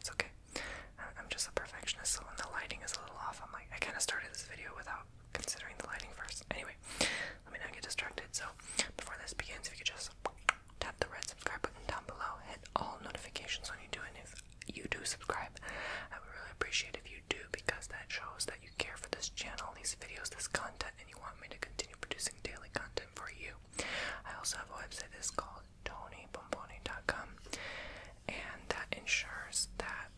It's okay. I'm just a perfectionist, so when the lighting is a little off, I'm like, I kind of started this video without considering the lighting first. Anyway, let me not get distracted. So before this begins, if you could just tap the red subscribe button down below, hit all notifications when you do, and if you do subscribe, I would really appreciate if you do, because that shows that you care for this channel, these videos, this content, and you want me to continue producing daily content for you. I also have a website that's called Bomboni.com, and that ensures that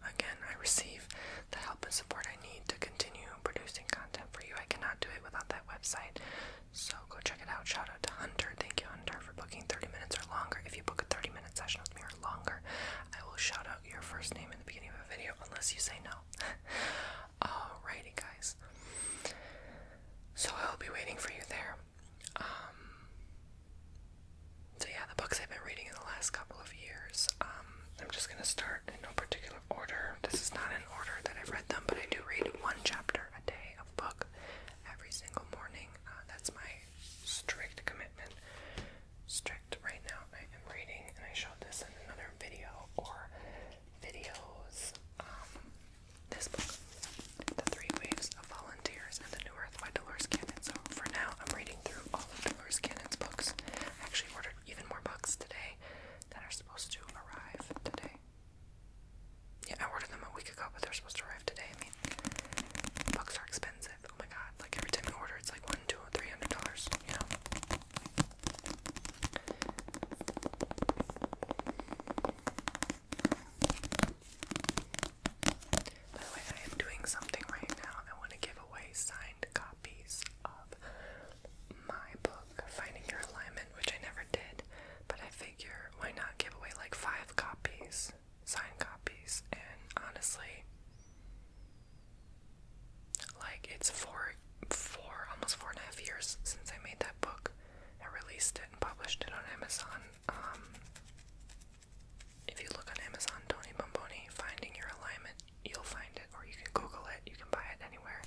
again, I receive the help and support I need to continue producing content for you. I cannot do it without that website, so go check it out. Shout out to Hunter. Thank you, Hunter, for booking 30 minutes or longer. If you book a 30-minute session with me or longer, I will shout out your first name in the beginning of a video, unless you say no. Alrighty, guys. So I'll be waiting for you there. So yeah, the books I've been reading in the last couple of years, I'm just going to start in no particular order. This is not in order that I've read them, but I do read one chapter a day of a book every single morning. That's my strict commitment. Strict right now. I am reading, and I showed this in another video or videos. This book, The Three Waves of Volunteers and the New Earth by Dolores Cannon. So for now, I'm reading through all of Dolores Cannon's books. I actually ordered even more books today that are supposed to arrive today. Yeah, I ordered them a week ago, but they're supposed to arrive today. I mean, books are expensive. Oh my god, like every time you order, it's like $100, $200, $300, you know? By the way, I am doing something right now. I want to give away signed copies of my book, Finding Your Alignment, which I never did, but I figure why not give away like 5 copies, signed copies, and honestly, like it's almost 4.5 years since I made that book. I released it and published it on Amazon. If you look on Amazon, Tony Bomboni, Finding Your Alignment, you'll find it, or you can Google it, you can buy it anywhere.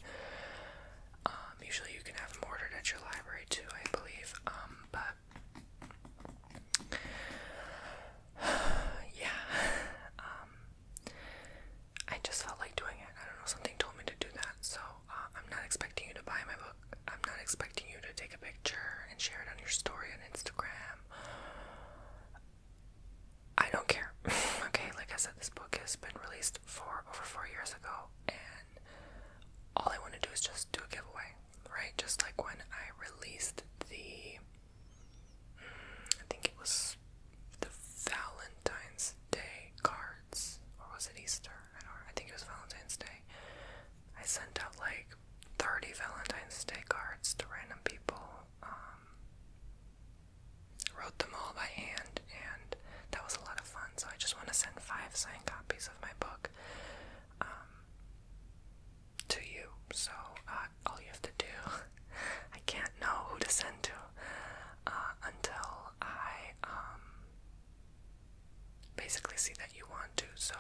Usually you can have them ordered at your library too, I believe, but yeah, I just felt like doing it. I don't know, something told me to do that, so I'm not expecting you to buy my book. I'm not expecting you to take a picture and share it on your story on Instagram. I don't care. Okay, like I said, this book has been released over 4 years ago, and all I want to do is just do a giveaway, right? Just like when I released I think it was the Valentine's Day cards, or was it Easter? I think it was Valentine's Day. I sent out like 30 Valentine's Day cards to random people. Wrote them all by hand, and that was a lot of fun. So I just want to send 5 signed copies of my book to you. So all you have to do, I can't know who to send to until I basically see that you want to. So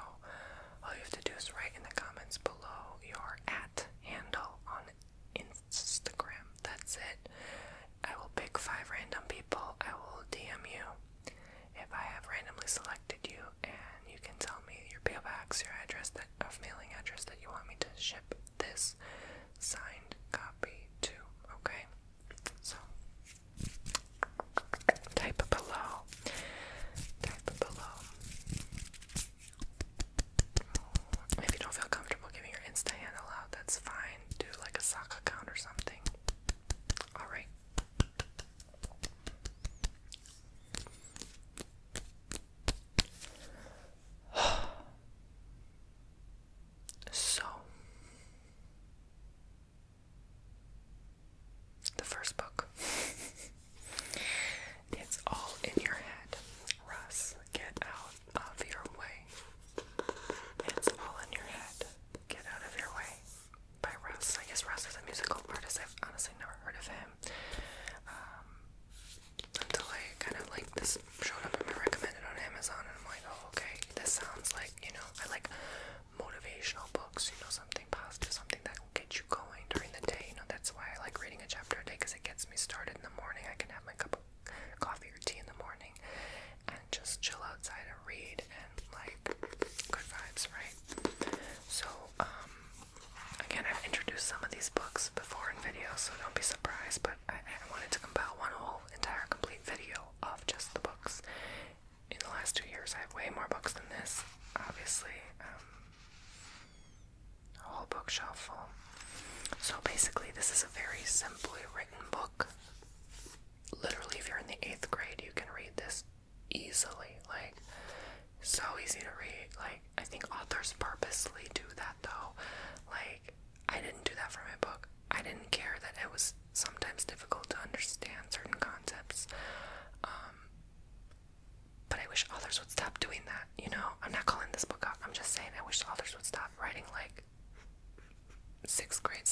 all you have to do is write in the comments below your @handle on Instagram. That's it. I will pick 5 random people. I will DM you if I have randomly selected you, and you can tell me your PO box, your address, mailing address that you want me to ship this signed copy to. Okay, so type below. If you don't feel comfortable giving your Insta handle out, that's fine. Do like a sock account or something. Alright. So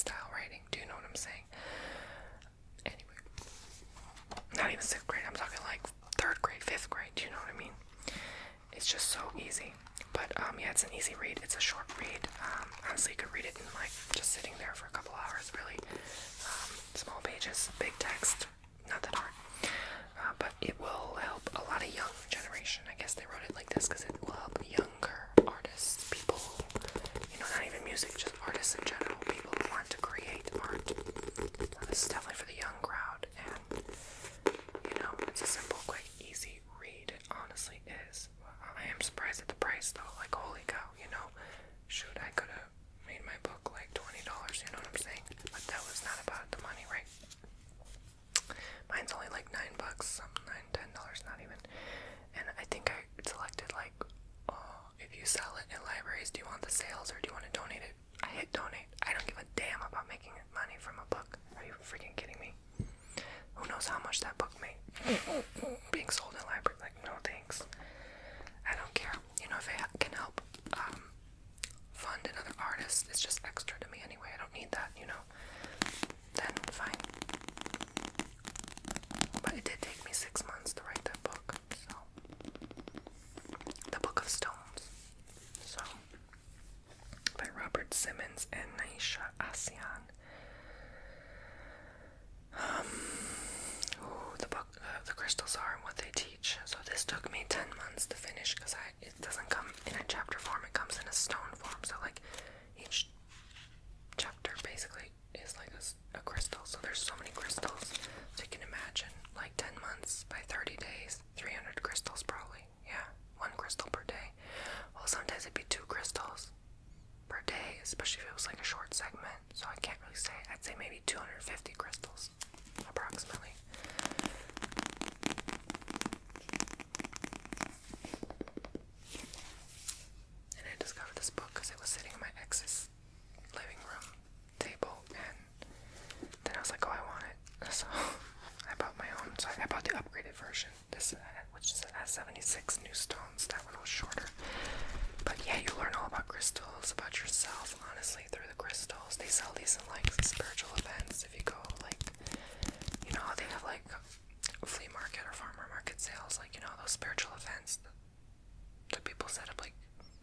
style writing. Do you know what I'm saying? Anyway, not even 6th grade. I'm talking like 3rd grade, 5th grade. Do you know what I mean? It's just so easy. But yeah, it's an easy read. It's a short read. Honestly, you could read it in like just sitting there for a couple hours. Really, small pages, big text, not that hard. But it will help a lot of young generation. I guess they wrote it like this because it will help younger artists, people, not even music, just artists in general, people who want to create art. This is definitely for the young crowd, and it's a simple, quick, easy read. It honestly is. I am surprised at the price though. Like, holy cow, shoot, I could have made my book like $20. You know what I'm saying? But that was not about the money, right? Mine's only like $9, something, $10, not even. And I think I selected like, if you sell it in libraries, do you want the sales or do you want to donate it? I hit donate. I don't give a damn about making money from a book. Are you freaking kidding me? Who knows how much that book made being sold in libraries? Like, no thanks. I don't care. If it can help fund another artist, it's just extra to me anyway. I don't need that, then fine. But it did take me 6 months to write that book, so The Book of Stones. So by Robert Simmons and Naisha Asian. The book, the crystals are and what they teach. So this took me 10 months to finish because it doesn't come in a chapter form, it comes in a stone form. So like each chapter basically is like a crystal. So there's so many crystals. So you can imagine like 10 months by 30 days, 300 crystals probably. Yeah, 1 crystal per day. Well, sometimes it'd be 2 crystals per day, especially if it was like a short segment. So I can't really say. I'd say maybe 250 crystals approximately. And I discovered this book because it was sitting in my ex's living room table, and then I was like, oh, I want it. So I bought my own. So I bought the upgraded version, this which has 76 new stones. That one was shorter. But yeah, you learn all about crystals, about yourself, honestly, through the crystals. They sell these in like spiritual events. If you go like, how they have like flea market or farmer market sales, like, those spiritual events. The people set up like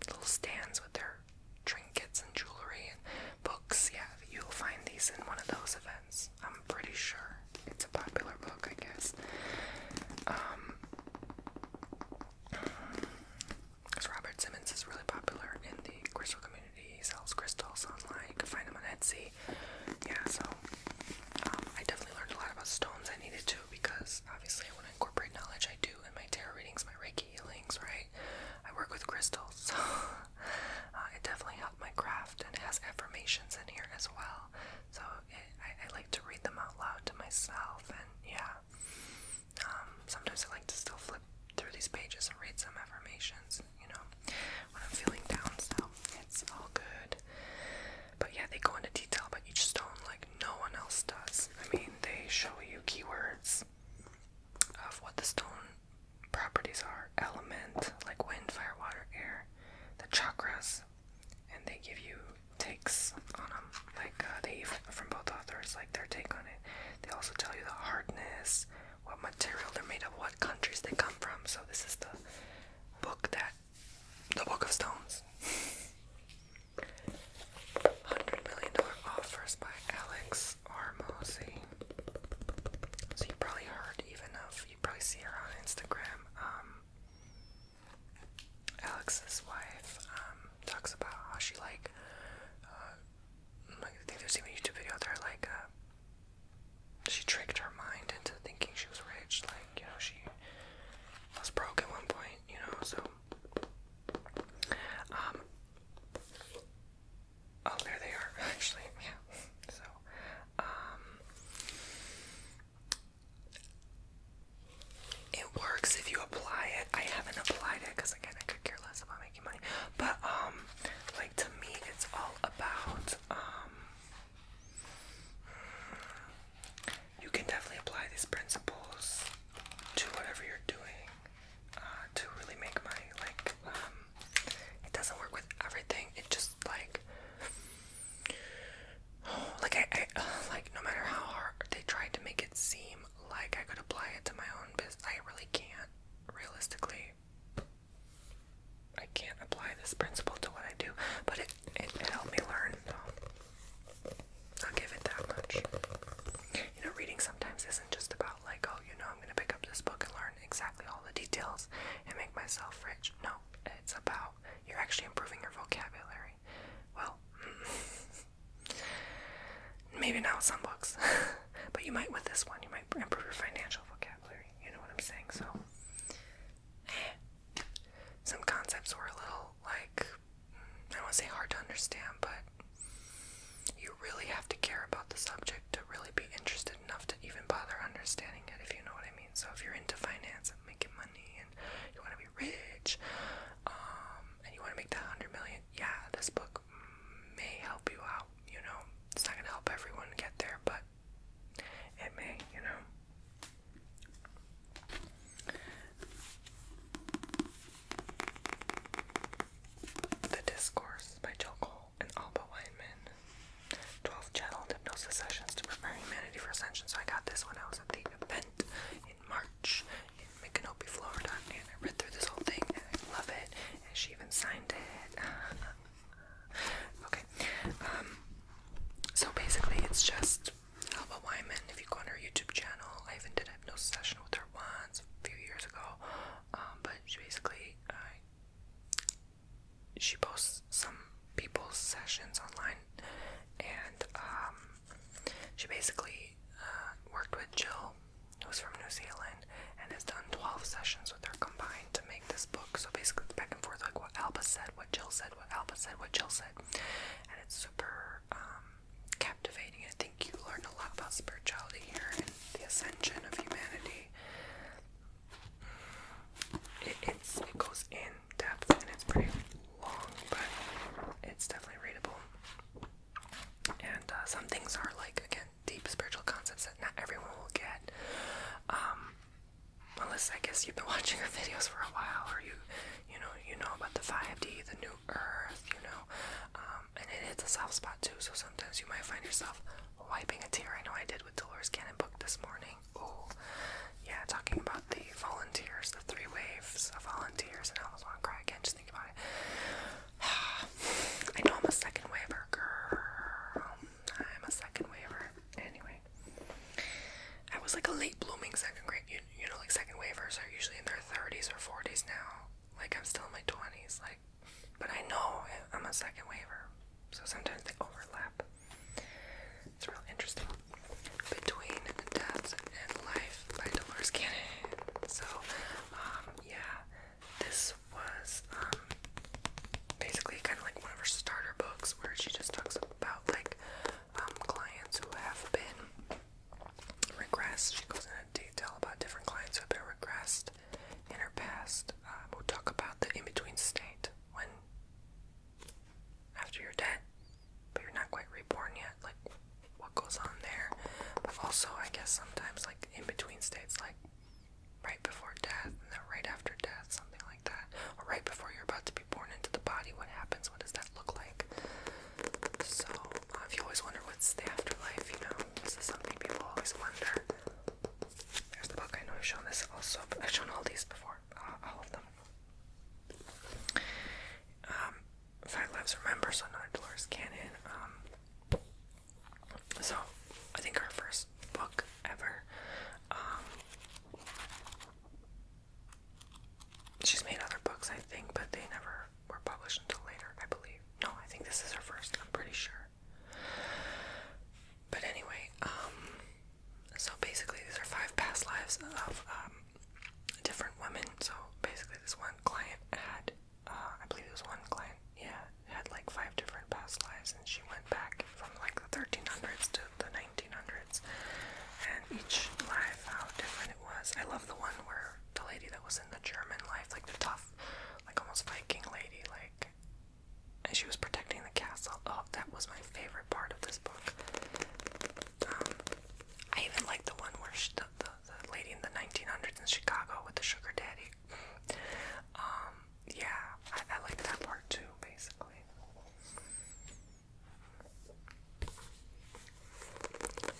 little stands with their trinkets and jewelry and books. Yeah, you'll find these in one of those events. I'm pretty sure it's a popular book, I guess. Because Robert Simmons is really popular in the crystal community. He sells crystals online. You can find them on Etsy. Yeah, so I definitely learned a lot about stones. I needed to, because obviously I want to incorporate knowledge. I do in my tarot readings, my Reiki healings, right? I work with crystals, so it definitely helped my craft, and it has affirmations in here as well. So I like to read them out loud to myself, and yeah, sometimes I like to still flip through these pages and read some affirmations, when I'm feeling down, so it's all good. But yeah, they go into detail about each stone like no one else does. I mean, they show you keywords of what the stone properties are, element, like wind, fire, water, air, the chakras, and they give you takes on them, like from both authors, like their take on it. They also tell you the hardness, what material they're made of, what countries they come from. So this is the Book of Stones. $100 million offers by Alex Armosi. So you probably heard you probably see her on Instagram. Alex's wife talks about how she I think there's even a YouTube video out there, she tricked her mind into thinking she was rich, she was broke at one point, so oh, there they are, actually, yeah, so, it works if you apply it. I haven't applied it, because again, I could care less about making money, but, to me, like I could apply it to my own business. I really can't. Realistically, I can't apply this principle to what I do, but it helped me learn. I'll give it that much. You know, reading sometimes isn't just about like, oh, you know, I'm going to pick up this book and learn exactly all the details and make myself rich. No, it's about you're actually improving your vocabulary. Well, maybe not with some books, but you might with this one. You might improve your financial vocabulary. You know what I'm saying? So, some concepts were a little like, I don't want to say hard to understand, but you really have to care about the subject to really be interested enough to even bother understanding it, if you know what I mean. So if you're into finance and making money and you want to be rich, and you want to make that 100 million, yeah, this book may help you out. You know, it's not going to help everyone get there, but it may, you know. The Discourse by Jill Cole and Alba Weinman. 12 channeled hypnosis sessions to prepare humanity for ascension. So I got this when I was at the event in March in Micanopy, Florida, and I read through this whole thing and I love it, and she even signed it. Okay, so basically it's just Alba Weinman. If you go on her YouTube channel, I even did a hypnosis session with her once a few years ago, but she basically she posts some people's sessions online, and she basically worked with Jill, who's from New Zealand, and has done 12 sessions with her combined to make this book. So basically back and forth, like what Alba said, what Jill said, what Alba said, what Jill said, and it's super captivating. I think you learn a lot about spirituality here and the ascension of humanity. It goes in depth and it's pretty long, but it's definitely readable. And some things are like, again, deep spiritual concepts that not everyone will get, unless I guess you've been watching her videos for a while, or you know about the 5D, the new earth, you know, and it hits a soft spot too. So sometimes you might find yourself wiping a tear. I know I did with Dolores Cannon book this morning. Oh yeah, talking about the volunteers, the 3 waves of volunteers, and I almost want to cry again just thinking about it. I know I'm a second waver, girl. I'm a second waver. Anyway, I was like a late blooming second grade. You know, like second wavers are usually in their 30s or 40s now. Like I'm still in my 20s. Like, but I know I'm a second waver, so sometimes they overlap. It's real interesting. Between Death and Life by Dolores Cannon. So, yeah, this was basically kind of like one of her starter books where she just talks about like clients who have been regressed. She goes into detail about different clients who have been regressed in her past, who talk about the in-between state when after you're dead, but you're not quite reborn yet, like what goes on there. But also, I guess sometimes like in-between states, like right before death and then right after death, something like that, or right before you're about to be born into the body, what happens? What does that look like? So if you always wonder what's the afterlife, you know, this is something people always wonder. There's the book. I know I've shown this also, but I've shown all these before, all of them. 5 Lives Remember, so not Dolores Cannon. So I think her first book ever. She's made other books, I think, but they never were published until later, I believe. No, I think this is her first, I'm pretty sure. But anyway, so basically these are 5 past lives of different women. So basically this one client had, I believe it was one client, yeah, had like 5 different past lives, and she went back from like the 1300s to the 1900s, and each life, how different it was. I love the one where the lady that was in the German life, like the tough, like almost Viking lady, like, and she was protecting the castle. Oh, that was my favorite part of this book. I even like the one where the lady in the 1900s in Chicago with the sugar daddy. Yeah, I like that part too, basically.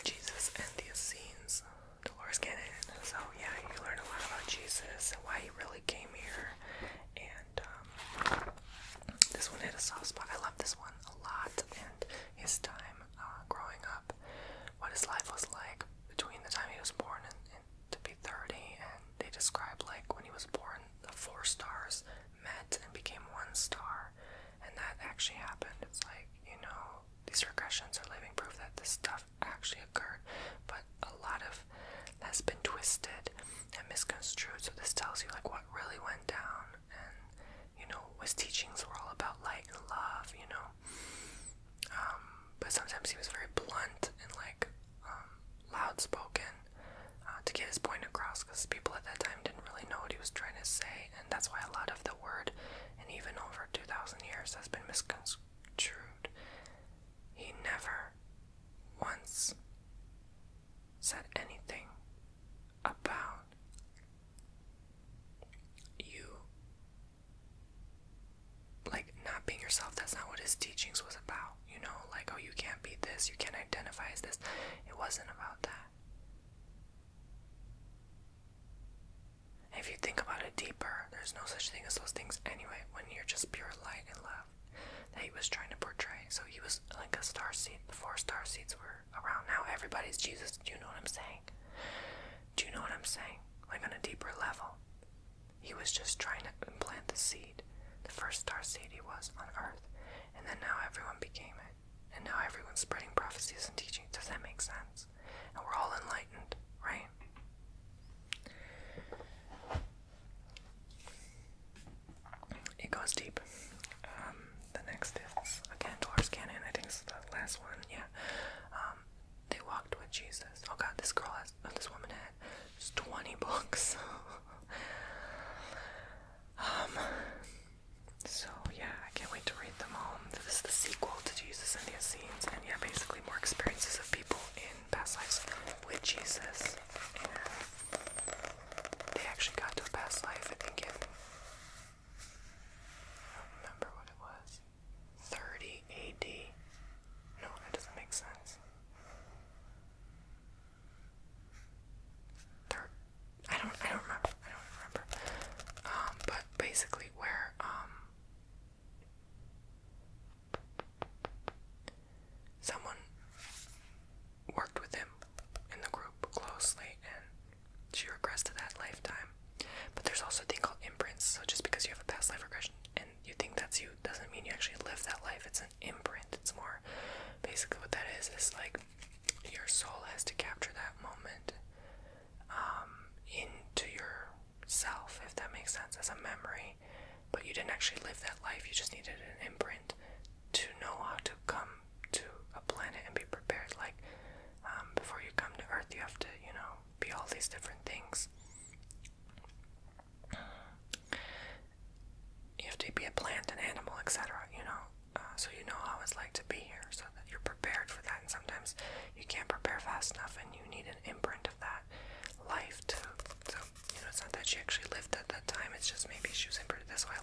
Jesus and the Essenes, Dolores Cannon. describe like when he was born, the 4 stars met and became 1 star, and that actually happened. It's like, these regressions are living proof that this stuff actually occurred, but a lot of has been twisted and misconstrued. So this tells you like what really went down, and his teachings were all about light and love, but sometimes he was very blunt and like loud spoken to get his point across, because people at that time didn't really know what he was trying to say, and that's why a lot of the word, and even over 2,000 years, has been misconstrued. He never once said anything about you like not being yourself. That's not what his teachings was about. Like, oh, you can't be this, you can't identify as this. It wasn't about that. If you think about it deeper, there's no such thing as those things anyway, when you're just pure light and love that he was trying to portray. So he was like a star seed. The 4 star seeds were around. Now everybody's Jesus. Do you know what I'm saying? Do you know what I'm saying? Like on a deeper level. He was just trying to implant the seed. The first star seed he was on earth. And then now everyone became it. And now everyone's spreading prophecies and teaching. Does that make sense? And we're all enlightened, right? It goes deep. The next is, again, Dolores Cannon. I think this is the last one. Yeah. They walked with Jesus. Oh God, this woman had just 20 books. So yeah, I can't wait to read them all. This is the sequel to Jesus and the Essenes, and yeah, basically more experiences of people in past lives with Jesus. And they actually got to a past life, I think in, I don't remember what it was, 30 AD. No, that doesn't make sense. I don't remember. But basically where someone worked with him in the group closely, and she regressed to that lifetime. But there's also a thing called imprints. So just because you have a past life regression and you think that's you doesn't mean you actually live that life. It's an imprint. It's more basically what that is like your soul has to capture that moment into yourself, if that makes sense, as a memory. But you didn't actually live that life. You just needed an imprint to know how to come to a planet and be prepared. Like before you come to Earth, you have to, be all these different things. You have to be a plant, an animal, etc. So you know how it's like to be here, so that you're prepared for that. And sometimes you can't prepare fast enough, and you need an imprint of that life to it's not that she actually lived at that time. It's just maybe she was imprinted this way.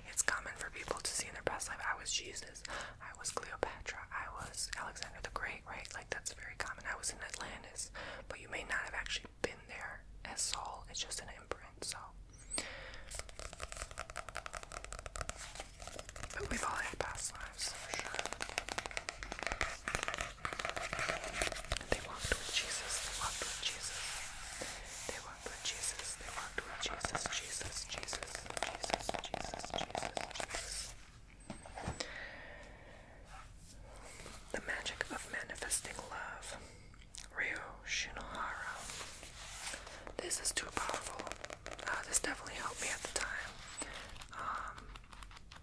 It's common for people to see in their past life, I was Jesus, I was Cleopatra, I was Alexander the Great, right? Like that's very common. I was in Atlantis, but you may not have actually been there as soul. It's just an imprint. So, but we've all had past lives for sure. They walked with Jesus. They walked with Jesus. They walked with Jesus. They walked with Jesus. Jesus. Jesus. Jesus. Jesus. Jesus. Jesus. The magic of manifesting love. Ryo Shinohara. This is too powerful. This definitely helped me at the time.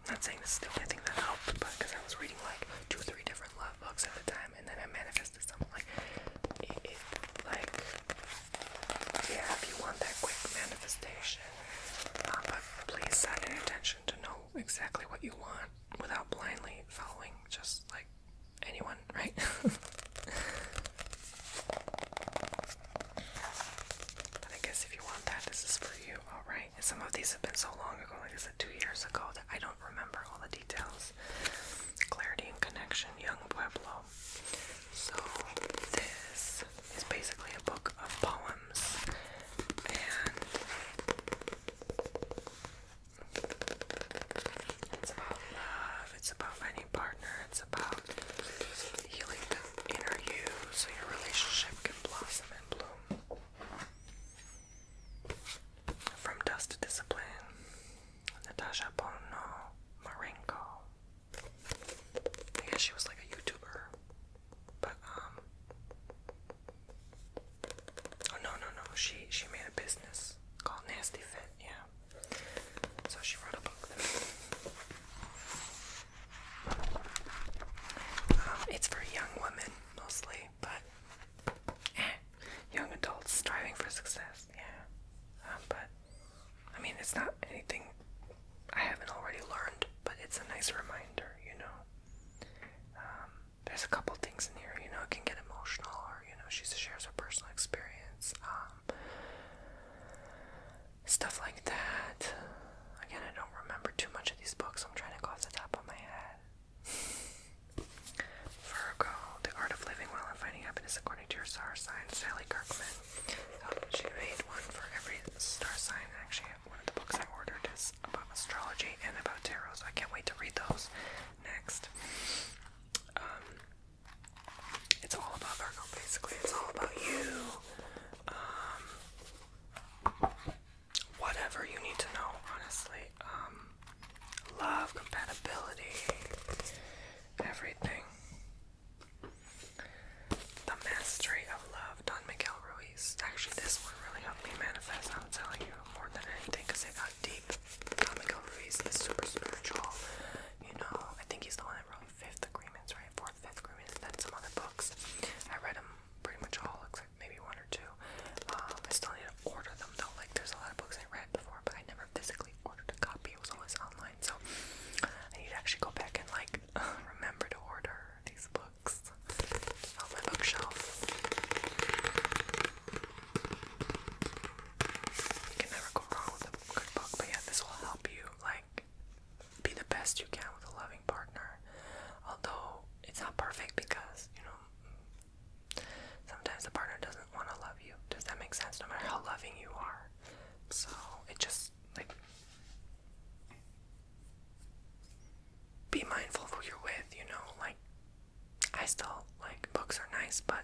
Not saying this is the only thing that helped, but because I was reading like 2 or 3 different love books at the time, and then I manifested something like yeah, if you want that quick manifestation, but please set an intention to know exactly what you want without blindly following just like anyone, right? But I guess if you want that, this is for you, alright? And some of these have been so long ago, like I said, 2 years ago, that I don't remember all the details. Clarity and Connection, Young Pueblo. So this is basically a book of poems, and it's about love, it's about finding a partner, it's about healing the inner you so your relationship can blossom and bloom. this, I'm telling you, more than anything, because it got deep. Miguel Ruiz is super spiritual. You know, I think he's the one that wrote Fifth Agreements, right? Fourth, Fifth Agreements, and then some other books. I read them pretty much all, except maybe one or two. I still need to order them though. Like, there's a lot of books I read before, but I never physically ordered a copy. It was always online. So I need to actually go back and like remember to order these books on my bookshelf. You can never go wrong with a good book. But yeah, this will help you like be the best you can with a loving partner. Although it's not perfect because, you know, sometimes the partner doesn't want to love you. Does that make sense? No matter how loving you are. So it just like, be mindful of who you're with, you know, like, I still, like, books are nice, but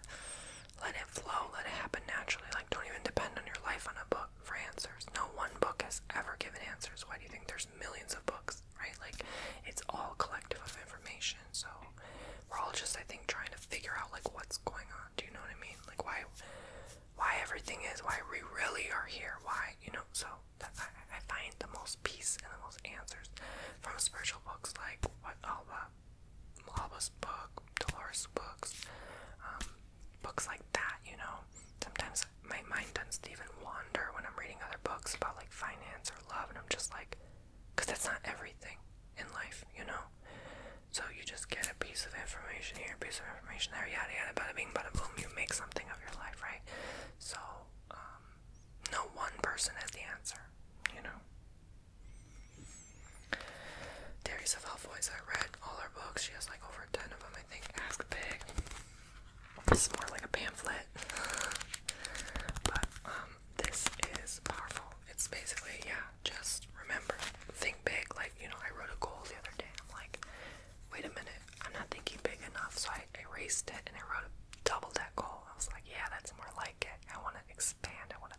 let it flow, let it happen naturally. Like, don't even depend on your life on a book for answers. No one book has ever given answers. Why do you think there's millions of books, right? Like, it's all collective of information. So we're all just, I think, trying to figure out like what's going on. Do you know what I mean? Like, why everything is, why we really are here, why, you know. So that I find the most peace and the most answers from spiritual books, like what Alba's book, Dolores' books, books like that, you know. Sometimes my mind tends to even wander when I'm reading other books about like finance or love, and I'm just like, because that's not everything in life, you know. So you just get a piece of information here, a piece of information there, yada yada, bada bing, bada boom. You make something of your life, right? So no one person has the answer, you know. Teresa Valfoy's, I read all her books. She has like over 10 of them, I think. Ask Big. This is more like a pamphlet. But this is powerful. It's basically, yeah, just remember, think big. Like, you know, I wrote a goal the other day. I'm like, wait a minute, I'm not thinking big enough. So I erased it and I wrote double that goal. I was like, yeah, that's more like it. I want to expand. I want to,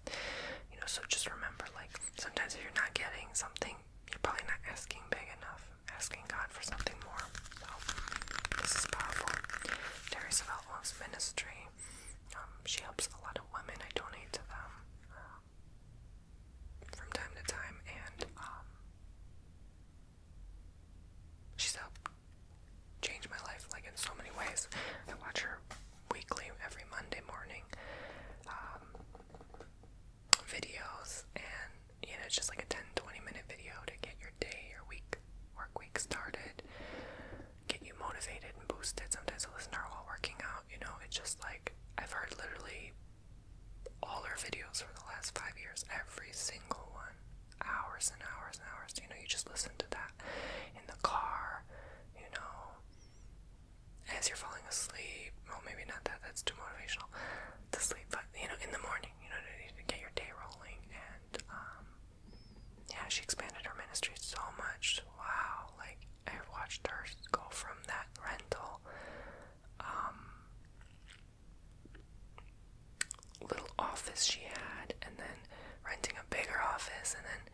you know, so just remember, like, sometimes if you're not getting something, you're probably not asking big enough. Asking God for something more. So this is powerful. Teresa Valfoy's ministry. She helps a lot of women. I donate to them from time to time, and she's helped change my life like in so many ways. I watch her weekly, every Monday morning, videos, and you know, it's just like a 10-20 minute video to get your day, your week, work week started, get you motivated and boosted. Sometimes I listen to her while working out, you know. It's just like, I've heard literally all her videos for the last 5 years, every single one, hours and hours and hours. You know, you just listen to that in the car, you know, as you're falling asleep. Well, maybe not that, that's too motivational to sleep, but you know, in the morning, you know, to get your day rolling. And yeah, she expanded her ministry so much. Wow, like, I watched her go from that rental little office she had, and then renting a bigger office, and then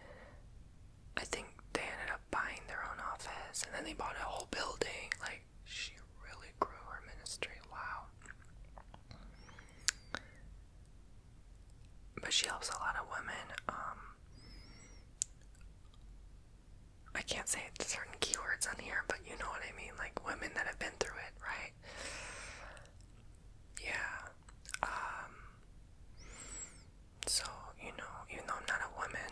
I think they ended up buying their own office, and then they bought a whole building. Like, she really grew her ministry. Wow. But she helps a lot of women. I can't say certain keywords on here, but you know what I mean, like women that have been through it, right? Yeah. So, you know, even though I'm not a woman,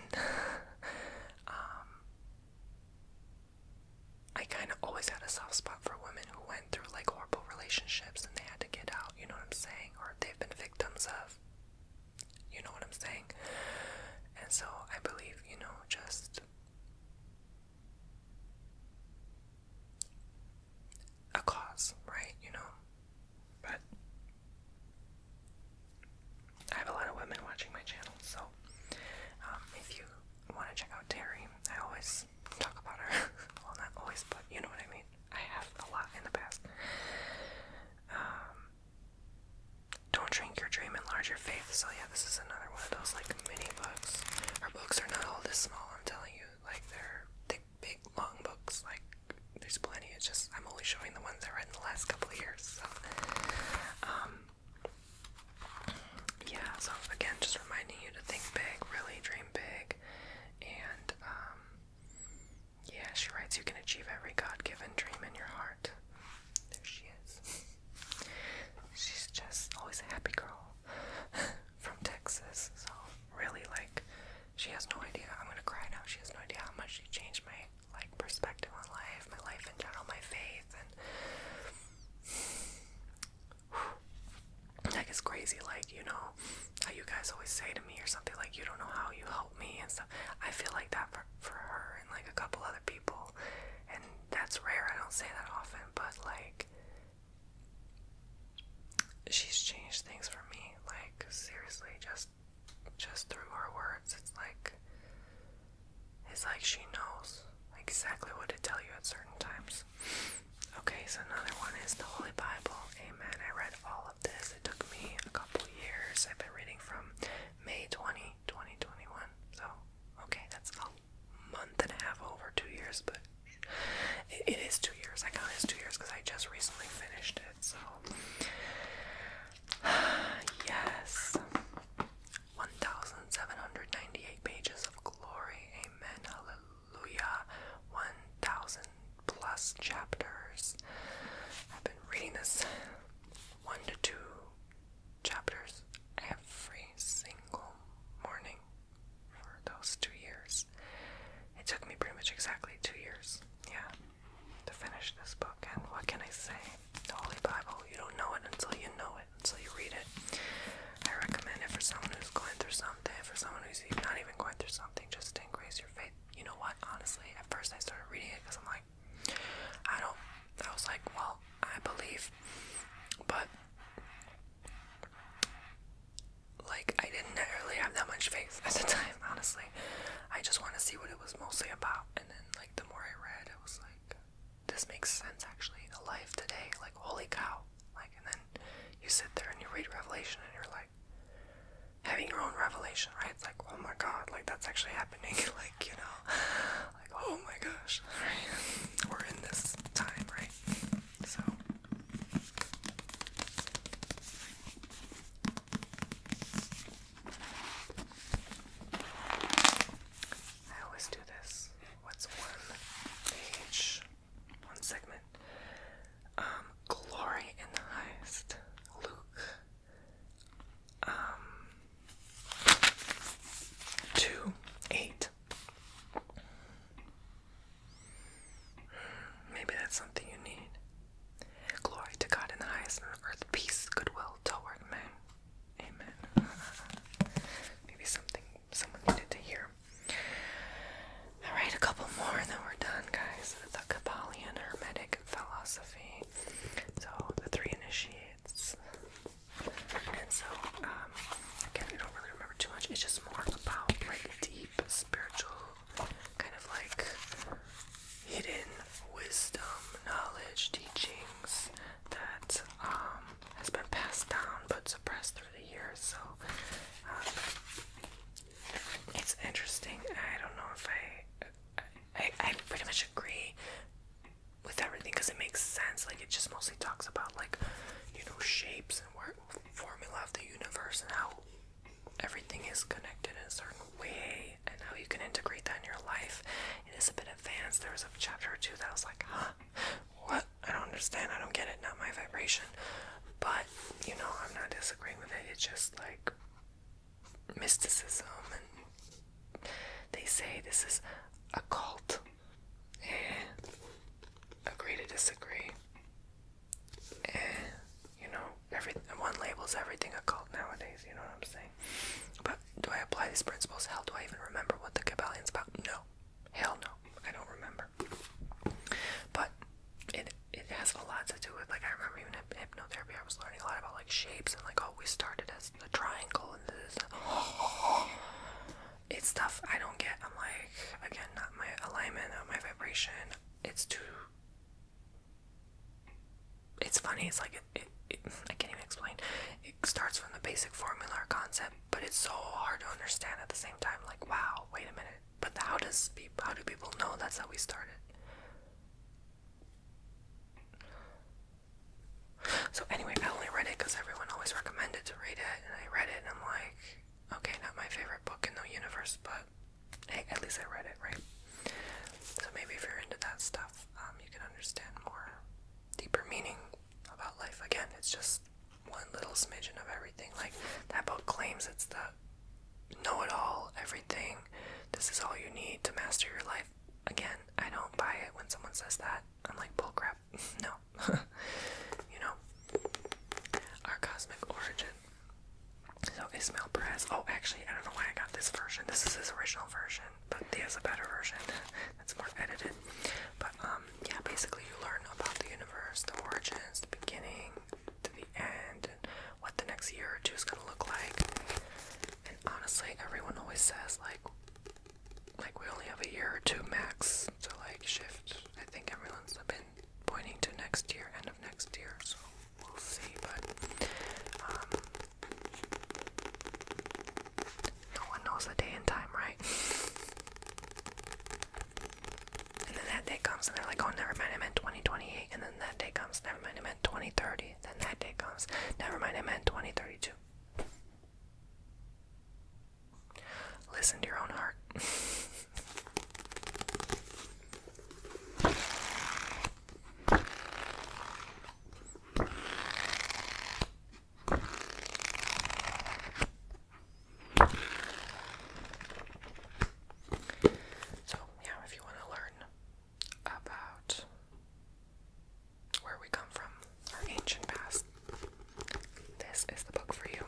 I kind of always had a soft spot for women who went through like horrible relationships and they had to get out, you know what I'm saying? Or they've been victims of, you know what I'm saying? And so I believe, you know, just a cause, right? You know, but I have a lot of women watching my channel, so if you want to check out Terry, I always talk about her. Well, not always, but you know what I mean. I have a lot in the past. Don't Shrink Your Dream, Enlarge Your Faith. So yeah, this is another one of those like mini books. Her books are not all this small, I'm telling you. Like, they're thick, big, long books. Like, there's plenty. It's just I'm only showing the ones I read in the last couple of years. So yeah, so again, just reminding you to think big, She has no idea. I'm gonna cry now. She has no idea how much she changed my perspective on life, my life in general, my faith, and it's crazy. How you guys always say to me or something you don't know how you help me and stuff. I feel like that for her and a couple other people, and that's rare. I don't say that often, but she's changed things for me. Seriously, just through her words. It's like she knows exactly what to tell you at certain times. Okay, so another one is the Holy Bible. Amen. I read all of this. It took me a couple years. I've been reading from May 2021. So, okay, that's a month and a half over 2 years, but it is 2 years. I count it as 2 years because I just recently finished it. So, yes. 1,798 pages of glory. Amen. Hallelujah. 1,000 plus chapters. I've been reading this 1 to 2 chapters every single morning for those 2 years. It took me pretty much exactly 2 years, to finish this book. And what can I say? The Holy Bible, you don't know it until you know it, until you read it. I recommend it for someone who's going through something, for someone who's not even going through something, just to increase your faith. You know what? Honestly, at first I started reading it because I'm like, I was like, well, I believe, but I didn't really have that much faith at the time, honestly. I just want to see what it was mostly about, and then the more I read, I was like, this makes sense actually. The life today, holy cow. And then you sit there and you read Revelation and you're having your own revelation, right? It's oh my god, that's actually happening. Oh my gosh, right? We're in this time, right? So I always do this. What's one page, one segment? Glory in the highest. Luke 2:8. Maybe that's something you need. Glory to God in the highest, and on earth peace, goodwill toward men. Amen. Maybe something someone needed to hear. Alright, a couple more and then we're done, guys. The Kabbalion Hermetic philosophy. So, the 3 initiates. And so, again, we don't really remember too much. It's just more about deep spiritual, kind of hidden wisdom, knowledge, teachings that has been passed down but suppressed through the years. So it's interesting. I don't know if I pretty much agree with everything because it makes sense. It just mostly talks about shapes and formula of the universe and how everything is connected in a certain way and how you can integrate that in your life. It is a bit advanced. There was a chapter or two that I was like, what? I don't understand. I don't get it. Not my vibration. But, I'm not disagreeing with it. It's just mysticism, and they say this is a cult. Agree to disagree. One labels everything a cult nowadays, you know what I'm saying? But do I apply these principles? Hell, do I even remember what the Kabbalion's about? No. Hell no. I don't remember. But it has a lot to do with, I remember even in hypnotherapy, I was learning a lot about, shapes, and, we started as the triangle, and this, it's stuff I don't get. I'm again, not my alignment, not my vibration. It's funny, it's I can't even explain. It starts from the basic formula or concept, but it's so hard to understand at the same time. Wow, wait a minute. But how do people know that's how we started? So anyway, I only read it because everyone always recommended to read it, and I read it, and I'm okay, not my favorite book in the universe, but hey, at least I read it, right? So maybe if you're into that stuff, you can understand more deeper meaning about life. Again, it's just one little smidgen of everything. That book claims it's the know-it-all, everything, this is all you need to master your life. Again, I don't buy it when someone says that. I'm like, bullcrap. No. You know, our cosmic origin. So Ismail Perez, oh actually, I don't know why I got this version. This is his original version, but he has a better version that's more edited. But yeah, basically you learn about the universe, the origins, the beginning to the end, and what the next year or two is gonna look like. And honestly, everyone always says like we only have a year or two max to like shift. I think everyone's been pointing to next year, end of next year, so we'll see. But no one knows the day and time, right? And then that day comes and they're like, oh, never mind, I meant 2028. And then that day comes, never mind, I meant 2030. Then that day comes, never mind, I meant 2032. Listen to your own heart. So, yeah, if you want to learn about where we come from, our ancient past, this is the book for you.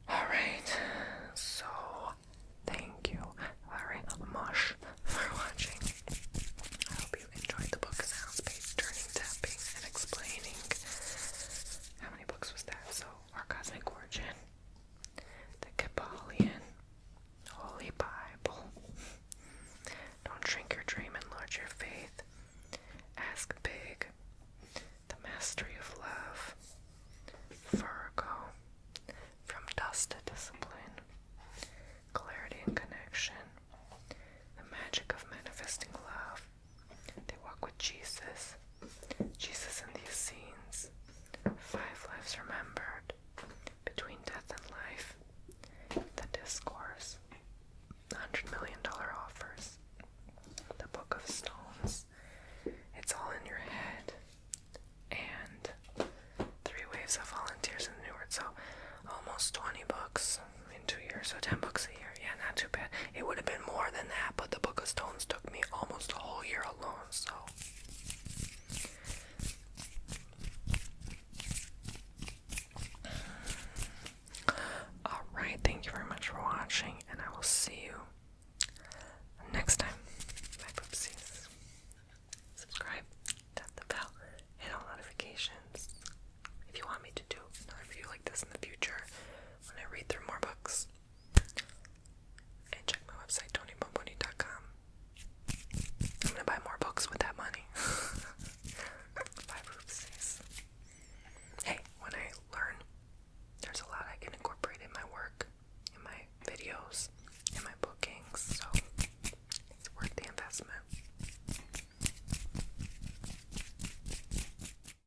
Alright, so thank you very much for watching. I hope you enjoyed the book sounds, page turning, tapping, and explaining. How many books was that? So, our cosmic origin, the Kabbalion, Holy Bible, Don't Shrink Your Dream, Enlarge Your Faith, Ask Big, The Mastery of Love, Virgo, From Dust to Discipline, Clarity and Connection, The Magic of Manifesting Love, They Walk with Jesus, Jesus in These Scenes, 5 Lives Remembered, Between Death and Life, The Discourse, $100 Million Offers, The Book of Stones, It's All in Your Head, and 3 Waves of Volunteers in the New World. So almost 20 books in 2 years, so 10 books a year. Yeah, not too bad. It would have been more than that, but the Book of Stones took me almost a whole year alone, so